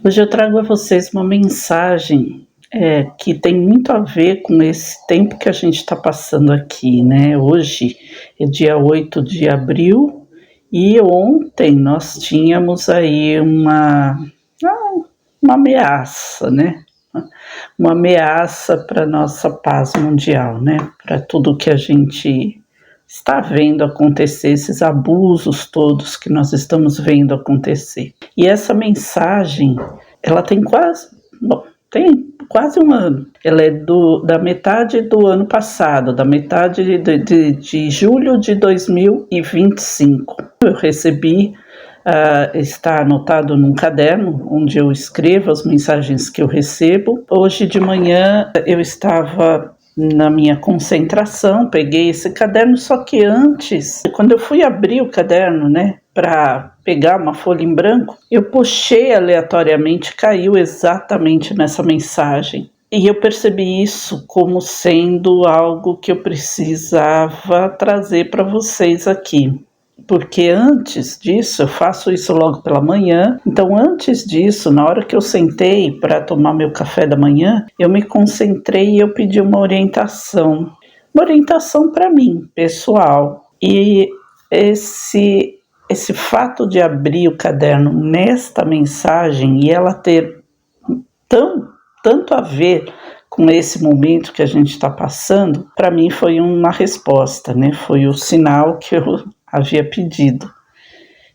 Hoje eu trago a vocês uma mensagem que tem muito a ver com esse tempo que a gente está passando aqui, né? Hoje é dia 8 de abril e ontem nós tínhamos aí uma ameaça, né? Uma ameaça para a nossa paz mundial, né? Para tudo que a gente está vendo acontecer, esses abusos todos que nós estamos vendo acontecer. E essa mensagem, ela tem quase um ano. Ela é da metade do ano passado, da metade de julho de 2025. Eu recebi, está anotado num caderno onde eu escrevo as mensagens que eu recebo. Hoje de manhã eu estava na minha concentração, peguei esse caderno, só que antes, quando eu fui abrir o caderno, né, para pegar uma folha em branco, eu puxei aleatoriamente, caiu exatamente nessa mensagem. E eu percebi isso como sendo algo que eu precisava trazer para vocês aqui. Porque antes disso, eu faço isso logo pela manhã, então antes disso, na hora que eu sentei para tomar meu café da manhã, eu me concentrei e eu pedi uma orientação para mim, pessoal. E esse fato de abrir o caderno nesta mensagem e ela ter tanto a ver com esse momento que a gente está passando, para mim foi uma resposta, né? Foi o sinal que eu havia pedido.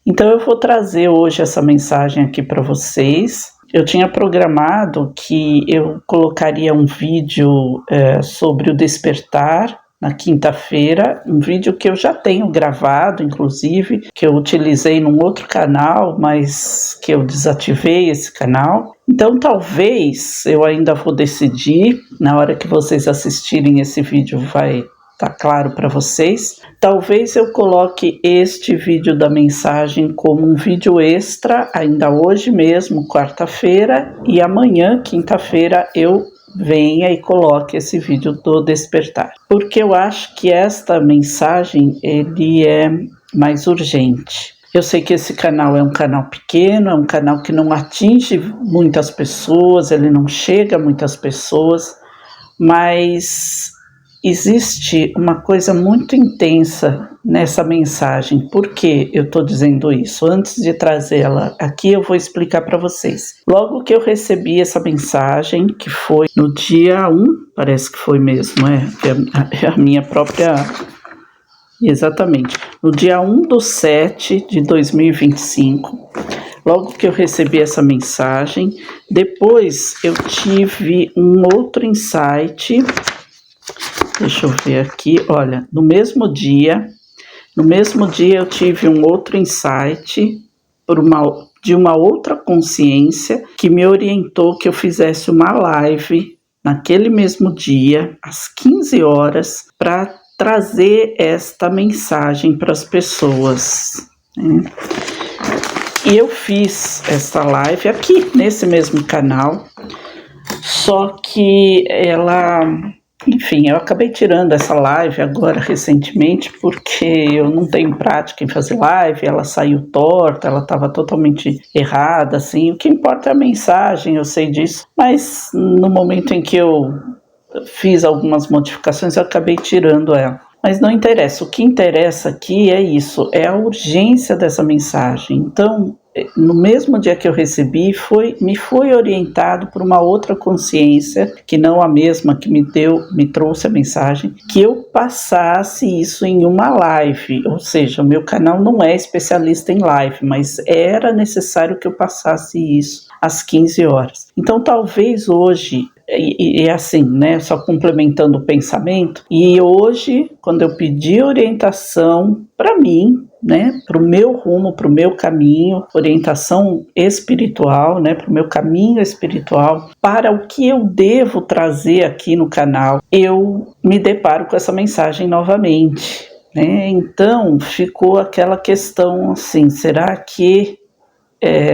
Então eu vou trazer hoje essa mensagem aqui para vocês. Eu tinha programado que eu colocaria um vídeo sobre o despertar na quinta-feira, um vídeo que eu já tenho gravado, inclusive, que eu utilizei num outro canal, mas que eu desativei esse canal. Então talvez eu ainda vou decidir, na hora que vocês assistirem esse vídeo vai tá claro para vocês. Talvez eu coloque este vídeo da mensagem como um vídeo extra, ainda hoje mesmo, quarta-feira, e amanhã, quinta-feira, eu venha e coloque esse vídeo do despertar. Porque eu acho que esta mensagem, ele é mais urgente. Eu sei que esse canal é um canal pequeno, é um canal que não atinge muitas pessoas, ele não chega a muitas pessoas, mas existe uma coisa muito intensa nessa mensagem. Por que eu estou dizendo isso? Antes de trazê-la aqui, eu vou explicar para vocês. Logo que eu recebi essa mensagem, que foi no dia 1, parece que foi mesmo, é a minha própria... Exatamente, no dia 1/7 de 2025, logo que eu recebi essa mensagem, depois eu tive um outro insight. Deixa eu ver aqui, olha, no mesmo dia eu tive um outro insight de uma outra consciência que me orientou que eu fizesse uma live naquele mesmo dia, às 15 horas, para trazer esta mensagem para as pessoas, né? E eu fiz essa live aqui, nesse mesmo canal, só que enfim, eu acabei tirando essa live agora recentemente porque eu não tenho prática em fazer live, ela saiu torta, ela estava totalmente errada, assim. O que importa é a mensagem, eu sei disso, mas no momento em que eu fiz algumas modificações, eu acabei tirando ela. Mas não interessa, o que interessa aqui é isso, é a urgência dessa mensagem. Então, no mesmo dia que eu recebi, me foi orientado por uma outra consciência, que não a mesma que me trouxe a mensagem, que eu passasse isso em uma live. Ou seja, o meu canal não é especialista em live, mas era necessário que eu passasse isso às 15 horas. Então, talvez hoje... E assim, né, só complementando o pensamento, e hoje, quando eu pedi orientação para mim, né, para o meu rumo, para o meu caminho, orientação espiritual, né, para o meu caminho espiritual, para o que eu devo trazer aqui no canal, eu me deparo com essa mensagem novamente, né? Então ficou aquela questão assim, será que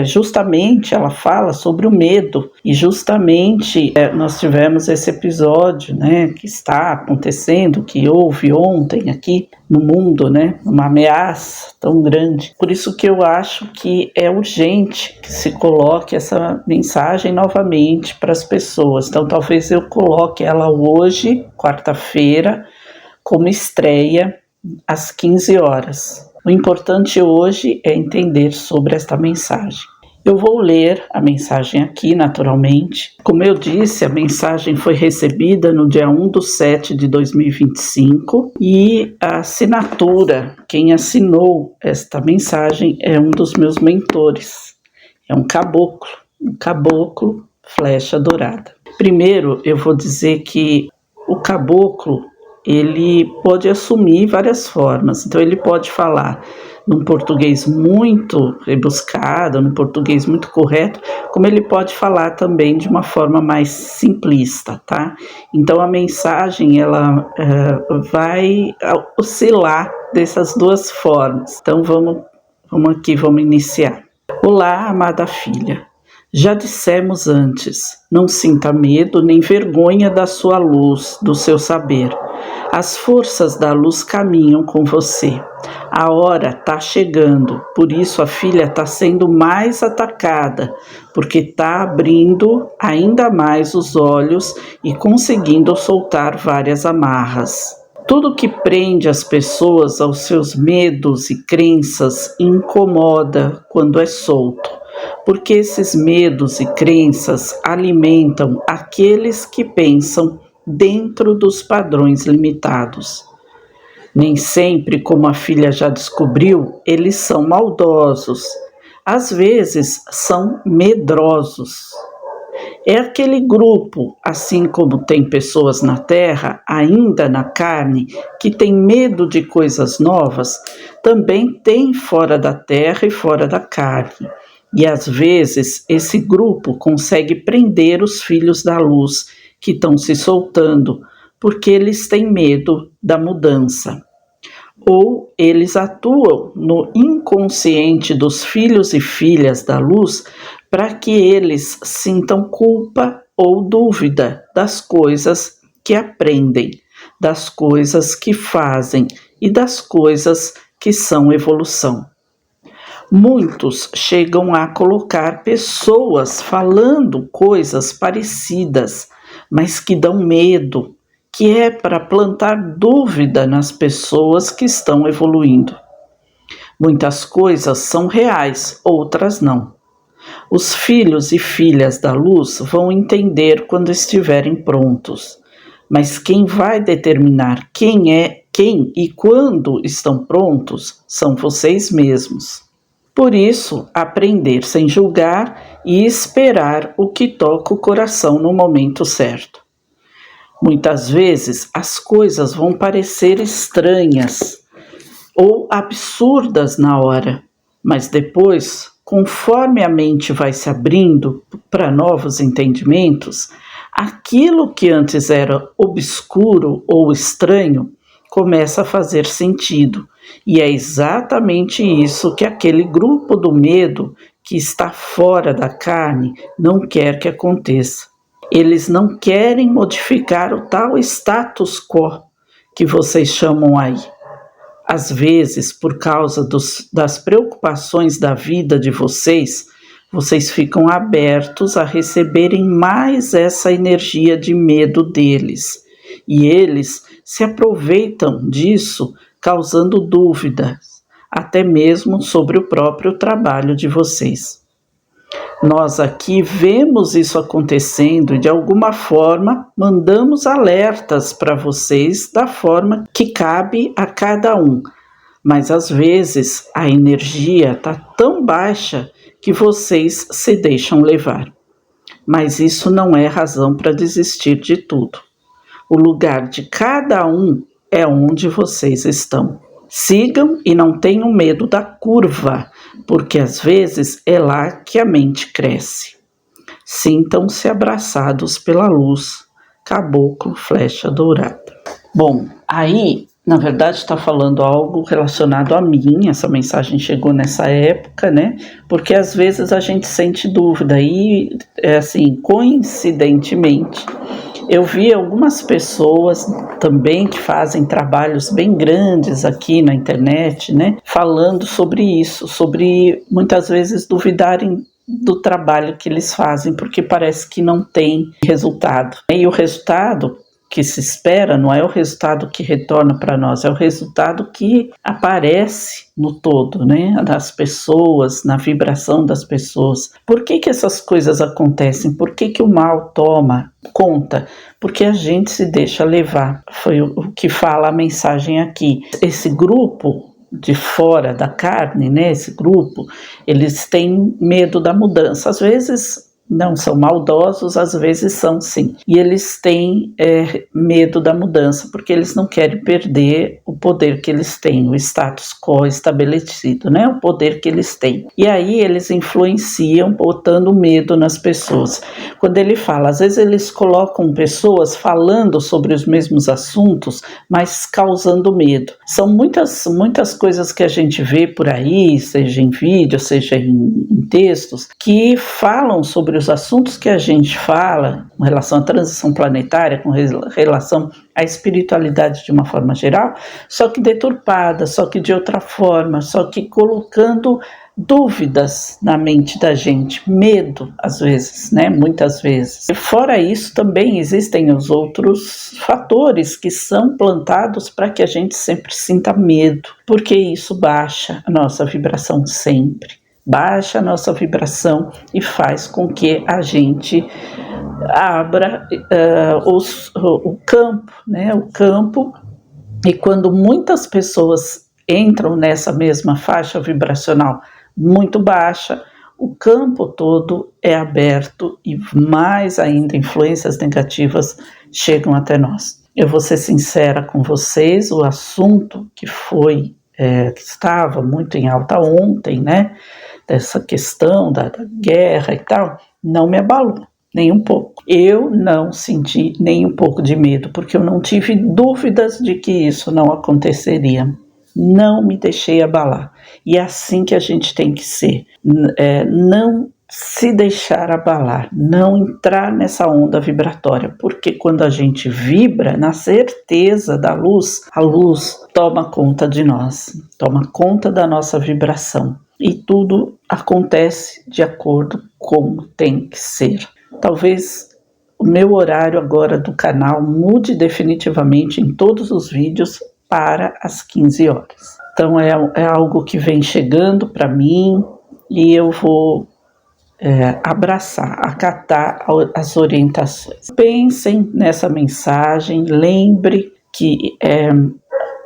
justamente ela fala sobre o medo, e justamente nós tivemos esse episódio, né, que está acontecendo, que houve ontem aqui no mundo, né, uma ameaça tão grande. Por isso que eu acho que é urgente que se coloque essa mensagem novamente para as pessoas. Então talvez eu coloque ela hoje, quarta-feira, como estreia às 15 horas. O importante hoje é entender sobre esta mensagem. Eu vou ler a mensagem aqui, naturalmente. Como eu disse, a mensagem foi recebida no dia 1/7/2025 e a assinatura, quem assinou esta mensagem é um dos meus mentores. É um caboclo flecha dourada. Primeiro, eu vou dizer que o caboclo ele pode assumir várias formas. Então ele pode falar num português muito rebuscado, num português muito correto, como ele pode falar também de uma forma mais simplista, tá? Então a mensagem ela vai oscilar dessas duas formas. Então vamos iniciar. Olá, amada filha. Já dissemos antes, não sinta medo nem vergonha da sua luz, do seu saber. As forças da luz caminham com você. A hora está chegando, por isso a filha está sendo mais atacada, porque está abrindo ainda mais os olhos e conseguindo soltar várias amarras. Tudo que prende as pessoas aos seus medos e crenças incomoda quando é solto, porque esses medos e crenças alimentam aqueles que pensam dentro dos padrões limitados. Nem sempre, como a filha já descobriu, eles são maldosos. Às vezes, são medrosos. É aquele grupo, assim como tem pessoas na Terra, ainda na carne, que tem medo de coisas novas, também tem fora da Terra e fora da carne. E às vezes esse grupo consegue prender os filhos da luz que estão se soltando, porque eles têm medo da mudança. Ou eles atuam no inconsciente dos filhos e filhas da luz para que eles sintam culpa ou dúvida das coisas que aprendem, das coisas que fazem e das coisas que são evolução. Muitos chegam a colocar pessoas falando coisas parecidas, mas que dão medo, que é para plantar dúvida nas pessoas que estão evoluindo. Muitas coisas são reais, outras não. Os filhos e filhas da luz vão entender quando estiverem prontos, mas quem vai determinar quem e quando estão prontos são vocês mesmos. Por isso, aprender sem julgar e esperar o que toca o coração no momento certo. Muitas vezes as coisas vão parecer estranhas ou absurdas na hora, mas depois, conforme a mente vai se abrindo para novos entendimentos, aquilo que antes era obscuro ou estranho começa a fazer sentido. E é exatamente isso que aquele grupo do medo que está fora da carne não quer que aconteça. Eles não querem modificar o tal status quo que vocês chamam aí. Às vezes, por causa das preocupações da vida de vocês ficam abertos a receberem mais essa energia de medo deles. E eles se aproveitam disso, causando dúvidas, até mesmo sobre o próprio trabalho de vocês. Nós aqui vemos isso acontecendo e de alguma forma mandamos alertas para vocês da forma que cabe a cada um. Mas às vezes a energia está tão baixa que vocês se deixam levar. Mas isso não é razão para desistir de tudo. O lugar de cada um é onde vocês estão. Sigam e não tenham medo da curva, porque às vezes é lá que a mente cresce. Sintam-se abraçados pela luz, caboclo flecha dourada. Bom, aí na verdade está falando algo relacionado a mim. Essa mensagem chegou nessa época, né? Porque às vezes a gente sente dúvida e, assim, coincidentemente, eu vi algumas pessoas também que fazem trabalhos bem grandes aqui na internet, né? Falando sobre isso, sobre muitas vezes duvidarem do trabalho que eles fazem, porque parece que não tem resultado. E o resultado que se espera não é o resultado que retorna para nós, é o resultado que aparece no todo, né? Das pessoas, na vibração das pessoas. Por que essas coisas acontecem? Por que o mal toma conta? Porque a gente se deixa levar. Foi o que fala a mensagem aqui. Esse grupo de fora da carne, né? Esse grupo, eles têm medo da mudança. Às vezes não são maldosos, às vezes são sim. E eles têm medo da mudança, porque eles não querem perder o poder que eles têm, o status quo estabelecido, né? O poder que eles têm. E aí eles influenciam, botando medo nas pessoas. Quando ele fala, às vezes eles colocam pessoas falando sobre os mesmos assuntos, mas causando medo. São muitas coisas que a gente vê por aí, seja em vídeo, seja em textos, que falam sobre os assuntos que a gente fala com relação à transição planetária, com relação à espiritualidade de uma forma geral, só que deturpada, só que de outra forma, só que colocando dúvidas na mente da gente, medo às vezes, né? Muitas vezes. E fora isso também existem os outros fatores que são plantados para que a gente sempre sinta medo, porque isso baixa a nossa vibração sempre. Baixa a nossa vibração e faz com que a gente abra o campo, né? O campo, e quando muitas pessoas entram nessa mesma faixa vibracional muito baixa, o campo todo é aberto e mais ainda influências negativas chegam até nós. Eu vou ser sincera com vocês, o assunto que estava muito em alta ontem, né? Dessa questão da guerra e tal, não me abalou, nem um pouco. Eu não senti nem um pouco de medo, porque eu não tive dúvidas de que isso não aconteceria. Não me deixei abalar. E é assim que a gente tem que ser. Não se deixar abalar, não entrar nessa onda vibratória, porque quando a gente vibra na certeza da luz, a luz toma conta de nós, toma conta da nossa vibração. E tudo acontece de acordo com como tem que ser. Talvez o meu horário agora do canal mude definitivamente em todos os vídeos para as 15 horas. Então é algo que vem chegando para mim e eu vou abraçar, acatar as orientações. Pensem nessa mensagem, lembre que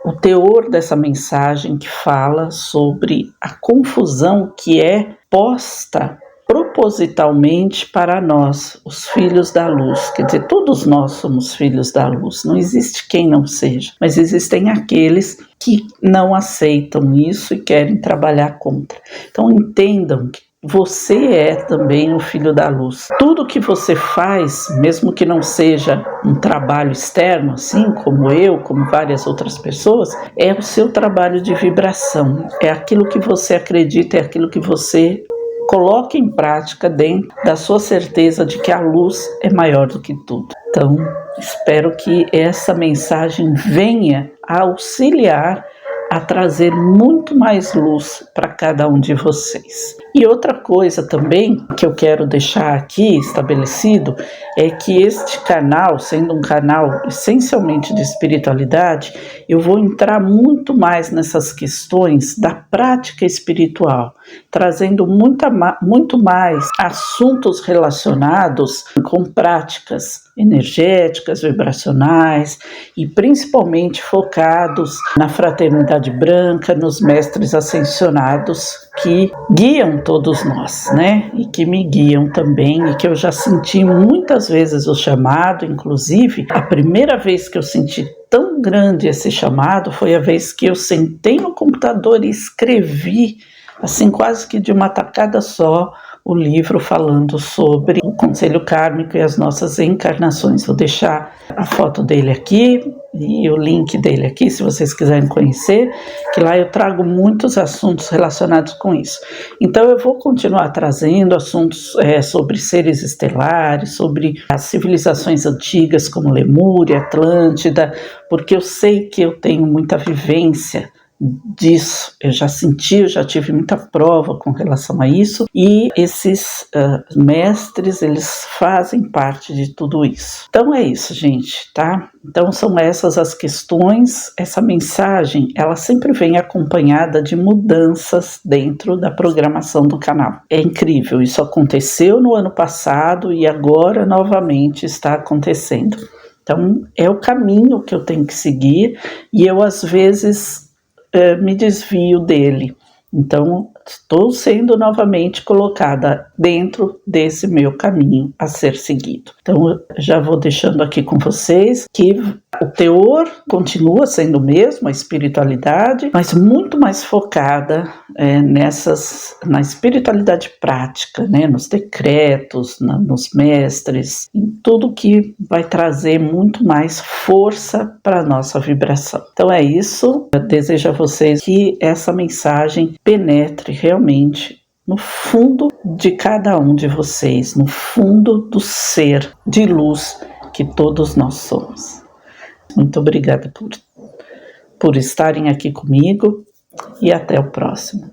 o teor dessa mensagem que fala sobre a confusão que é posta propositalmente para nós, os filhos da luz. Quer dizer, todos nós somos filhos da luz, não existe quem não seja, mas existem aqueles que não aceitam isso e querem trabalhar contra. Então entendam que você é também um filho da luz. Tudo que você faz, mesmo que não seja um trabalho externo, assim como eu, como várias outras pessoas, é o seu trabalho de vibração. É aquilo que você acredita, é aquilo que você coloca em prática dentro da sua certeza de que a luz é maior do que tudo. Então, espero que essa mensagem venha a auxiliar a trazer muito mais luz para cada um de vocês. E outra coisa também que eu quero deixar aqui estabelecido é que este canal, sendo um canal essencialmente de espiritualidade, eu vou entrar muito mais nessas questões da prática espiritual, trazendo muito mais assuntos relacionados com práticas energéticas, vibracionais e principalmente focados na fraternidade branca, nos mestres ascensionados que guiam todos nós, né? E que me guiam também e que eu já senti muitas vezes o chamado, inclusive a primeira vez que eu senti tão grande esse chamado foi a vez que eu sentei no computador e escrevi, assim quase que de uma tacada só, o livro falando sobre o conselho kármico e as nossas encarnações. Vou deixar a foto dele aqui e o link dele aqui, se vocês quiserem conhecer, que lá eu trago muitos assuntos relacionados com isso. Então eu vou continuar trazendo assuntos sobre seres estelares, sobre as civilizações antigas como Lemúria, Atlântida, porque eu sei que eu tenho muita vivência disso, eu já senti, eu já tive muita prova com relação a isso, e esses mestres, eles fazem parte de tudo isso. Então é isso, gente, tá? Então são essas as questões. Essa mensagem, ela sempre vem acompanhada de mudanças dentro da programação do canal. É incrível, isso aconteceu no ano passado e agora novamente está acontecendo. Então é o caminho que eu tenho que seguir e eu às vezes me desvio dele. Então, estou sendo novamente colocada dentro desse meu caminho a ser seguido. Então, eu já vou deixando aqui com vocês que o teor continua sendo o mesmo, a espiritualidade, mas muito mais focada na espiritualidade prática, né, nos decretos, nos mestres, em tudo que vai trazer muito mais força para a nossa vibração. Então é isso, eu desejo a vocês que essa mensagem penetre realmente no fundo de cada um de vocês, no fundo do ser de luz que todos nós somos. Muito obrigada por estarem aqui comigo e até o próximo.